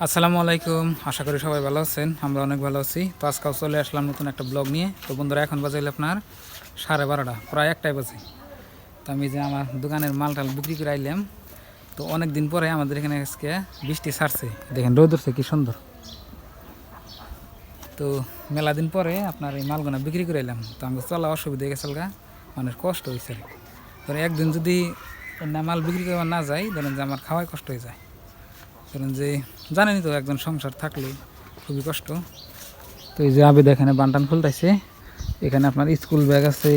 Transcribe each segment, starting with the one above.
আসসালামু আলাইকুম, আশা করি সবাই ভালো আছেন। আমরা অনেক ভালো আছি। তো আজকাল চলে আসলাম নতুন একটা ব্লগ নিয়ে। তো বন্ধুরা, এখন বাজে হলো আপনার 12:30, প্রায় 1টাই বাজে। তো আমি যে আমার দোকানের মালটাল বিক্রি করে আইলাম। তো অনেক দিন পরে আমাদের এখানে আজকে বৃষ্টি ছাড়ছে, দেখেন রোদ উঠছে কি সুন্দর। তো মেলা দিন পরে আপনার এই মালগুনা বিক্রি করে এলাম। তো আমাকে চলা অসুবিধা হয়ে গেছে, মানুষ কষ্ট হয়েছে। ধরেন একদিন যদি না মাল বিক্রি করবার না যায়, ধরেন যে আমার খাওয়াই কষ্ট হয়ে যায়। ধরেন যে জানেনই তো, একজন সংসার থাকলে খুবই কষ্ট। তো এই যে আবেদ এখানে বান্টান খুলতেছে। এখানে আপনার স্কুল ব্যাগ আছে,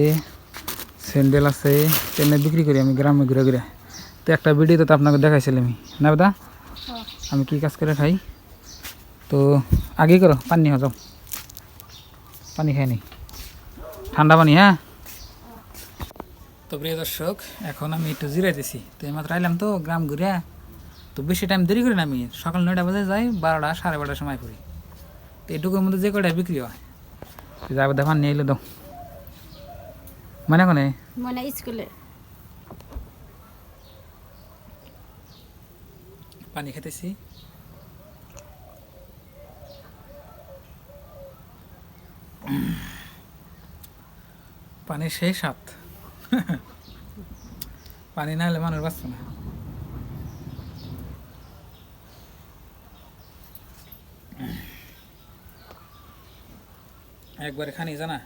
স্যান্ডেল আছে, ট্রেনে বিক্রি করি আমি গ্রামে ঘুরে ঘুরে। তো একটা ভিডিওতে তো আপনাকে দেখাইছিলাম আমি, না বেদা, আমি কী কাজ করে খাই। তো আগেই করো, পানি হয়ে যাও, পানি খাই নি, ঠান্ডা পানি। হ্যাঁ, তো প্রিয় দর্শক, এখন আমি একটু জিরাইতেছি। তো এইমাত্র আইলাম তো গ্রাম ঘুরে। তো বেশি টাইম দেরি করি না, আমি সকাল 9টা বাজে যাই, 12টা 12:30 সময় করি। তো এটুকুর মধ্যে যে কয়টা বিক্রি হয় যাবে, দেখান নিয়ে এলো দাও মানে কোনে মানে স্কুলে পানি খেতেছি। পানি সেই স্বাদ, পানি না হলে মানুষ বাঁচবে না। একবারে খানি জানা।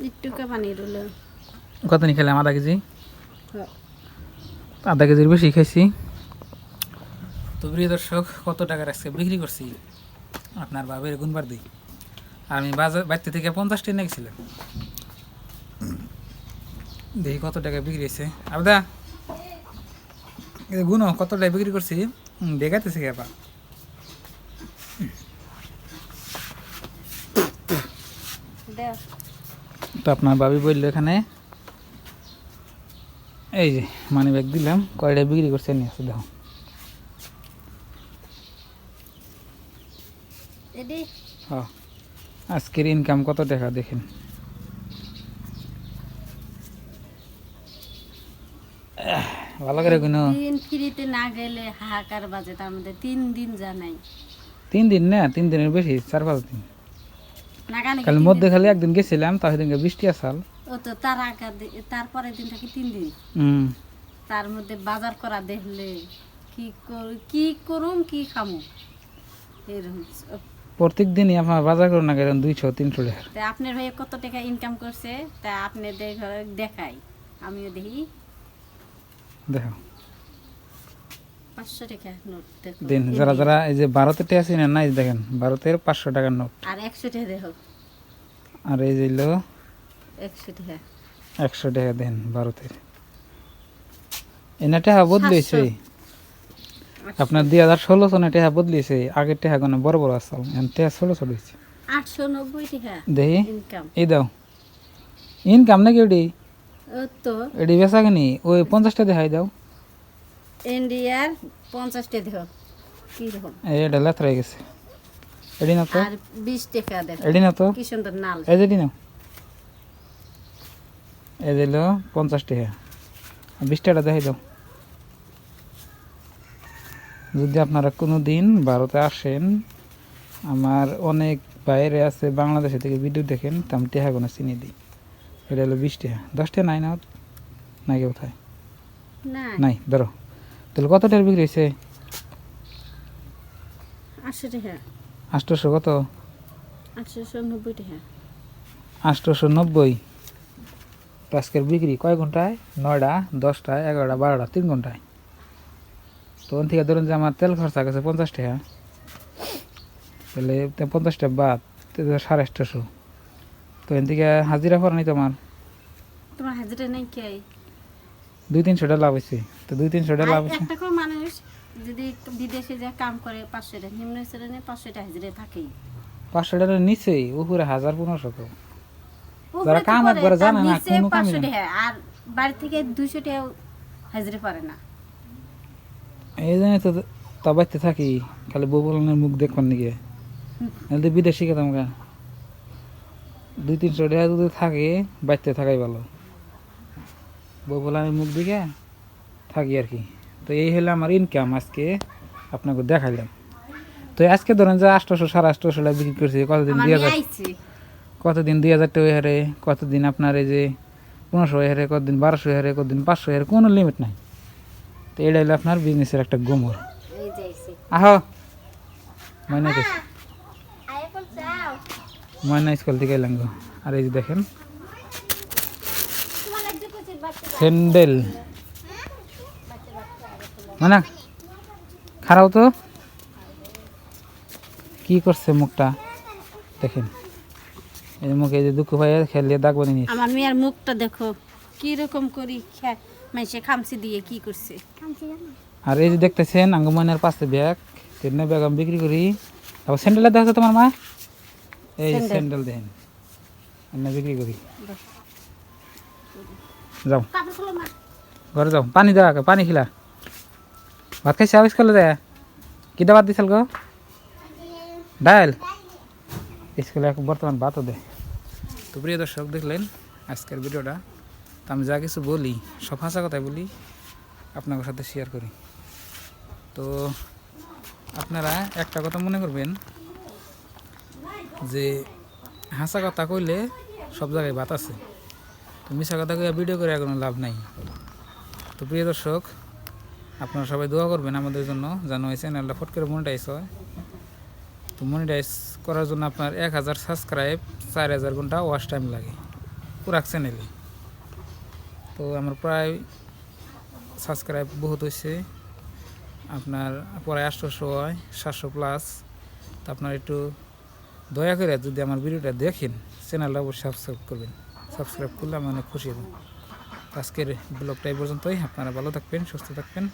একটুকা পানি রইল। কত নি খেলাম? আধা কেজি, আধা কেজির বেশি খাইছি। তো প্রিয় দর্শক, কত টাকার আজকে বিক্রি করছি আপনার বাবের গুনবার দিই। আমি বাড়িতে থেকে 50 টাকা গেছিলাম। দেখি কত টাকা বিক্রি হয়েছে। আবদা গুনো কত টাকা বিক্রি করছি, দেখাতেছি এবার। তো আপনার বাবি বললো এখানে, এই যে মানি ব্যাগ দিলাম, কয়টা বিক্রি করছে নিয়ে আসে দেখো। হ্যাঁ, আজকের ইনকাম কত টাকা দেখেন। ভালো করে কোনো দিন ফ্রিতে না গেলে হাহাকার বাজে। তার মধ্যে 3 দিন জানাই, 3 দিন না, 3 দিনের বেশি, 4-5 দিন। নাগানে খালি মধ্যে খালি একদিন গেছিলাম, তার সেদিনকে বৃষ্টি আসাল। ও তো তার আগে তারপরের দিন থেকে 3 দিন। তার মধ্যে বাজার করা দেখলে কি করুম কি খামু এরকম। প্রত্যেক দিনই আপনার বাজার করুন না কেন 200-300 টাকা। তা আপনার ভাই কত টাকা ইনকাম করছে তা আপনি দেখাই, আমিও দেখি। দেখো 500 টাকা নোট দেখো দিন, যারা যারা এই যে ভারতের টাকা চিনেন না, এই দেখেন ভারতের 500 টাকার নোট। আর 100 টাকা দেখো, আর এই যে 100 টাকা 100 টাকা দেন ভারতের। এনে টাকা বদলেছে আপনার 2016 সনে টাকা বদলেছে। আগের টাকা কোনো বড় বড় আসল, এখন টাকা ছোট ছোট হয়েছে। 890 টাকা দেখি ইনকাম। এই দাও ইনকাম নাকি ওটি? ও তো এটি বেচা কিনি ওই 50টা দেখাই দাও। ইন্ডিয়ার 50 টাকা দেখো কি রকম। এটা লেথা হয়ে গেছে, এটি না তো। আর 20 টাকা দেখো, এটি না তো, কি সুন্দর নাল। এই যেটি নাও, এই দিল 50 টাকা। 20 টাকা দেখাই দাও। যদি আপনারা কোনো দিন ভারতে আসেন, আমার অনেক বাইরে আছে বাংলাদেশে থেকে ভিডিও দেখেন, তো আমি টেহা কোনো চিনি দিই। এটা হলো 20 টাকা, 10 টাকা নাই না, নাই কোথায় না নাই। ধরো তাহলে কত টাকার বিক্রি হয়েছে? 800 টাকা, 800 কত? 890 টাকা। 890। আজকের বিক্রি কয় ঘন্টায়? 9টা, 10টা, 11টা, 12টা, 3 ঘন্টায়। তো ওখান থেকে ধরুন যে আমার তেল খরচা গেছে 50 টাকা, তাহলে 50টা বাদ 850। তো এখান থেকে হাজিরা করা নেই তোমার তোমার হাজিরা নাই কে? 200-300 টাকা লাভ হয়েছে। তো 200-300 টাকা লাভ হয়েছে। একটা করে মানুষ যদি বিদেশে যে কাম করে 500 টাকা নিম্ন শ্রেণী 500 টাকা হাজিরা থাকেই। 500 টাকার নিচেই উপরে 1000-1500। উপরে যারা তো কাম করে, একবারে তার জানে না, নিচে কোনো কামই 500 না, টাকা, আর বাড়ি থেকে 200 টাকা হাজিরা পারে না। এই জন্য তো তা বাড়তে থাকি, খালি বউ বলানের মুখ দেখবার নিকে। নাহলে বিদেশি খেতাম গা। 200-300 টাকা যদি থাকে, বাড়তে থাকাই ভালো। বউ বলানের মুখ দিকে থাকি আর কি। তো এই হলো আমার ইনকাম, আজকে আপনাকে দেখাইলাম। তো আজকে ধরেন যে 800 850 টাকা বিক্রি করছি, কতদিন আমার 2000, মেয়ে আইছে কতদিন 2000 টাকা হারে, কতদিন আপনার এই যে 1500 হারে, কতদিন 1200 হারে, কতদিন 500 হারে, কোনো লিমিট নাই। তো এটা হলো আপনার বিজনেসের একটা গোমর। এই যে আইছে আহো ময়না গেছে, ময়না স্কুল থেকে এলাম গো। আর এই যে দেখেন স্যান্ডেল, মানে খারাপ তো কি করছে মুখটা দেখেন, এই মুখে যে দুঃখ ভাই খেলিয়ে দাগ বানিয়ে নিয়েছে। আমার মেয়ের মুখটা দেখো কি রকম করি মাইসে খামচি দিয়ে কি করছে। আর এই যে দেখতেছেন আঙ্গময়নার পাশে ব্যাগ, তেমনি ব্যাগ আমি বিক্রি করি। তারপর স্যান্ডেলটা দেখো তোমার মা, এই যে স্যান্ডেল দেখেন আমি বিক্রি করি। যাও ঘরে যাও, পানি দেওয়া, পানি খিলা, ভাত খাইছে আবিস করলে দেয় কি দাবাত দিছিল গো, ডাল স্কুলে বর্তমান ভাতও দেয়। তো প্রিয় দর্শক দেখলেন আজকের ভিডিওটা। তো আমি যা কিছু বলি সব হাসা কথাই বলি, আপনাদের সাথে শেয়ার করি। তো আপনারা একটা কথা মনে করবেন যে হাসা কথা কইলে সব জায়গায় ভাত আছে, তো মিশা কথা কইয়া ভিডিও করে কোনো লাভ নাই। তো প্রিয় দর্শক আপনারা সবাই দোয়া করবেন আমাদের জন্য, যেন এই চ্যানেলটা ফট করে মনিটাইজ হয়। তো মনিটাইজ করার জন্য আপনার 1000 সাবস্ক্রাইব 4000 ঘন্টা ওয়াচ টাইম লাগে পুরা চ্যানেলে। তো আমার প্রায় সাবস্ক্রাইব বহুত হয়েছে, আপনার প্রায় 800 হয়, 700 প্লাস। তো আপনার একটু দয়া করে যদি আমার ভিডিওটা দেখেন চ্যানেলটা অবশ্যই সাবস্ক্রাইব করবেন, সাবস্ক্রাইব করলে আমি অনেক খুশি হব। আজকের ব্লগটা এই পর্যন্তই, আপনারা ভালো থাকবেন, সুস্থ থাকবেন।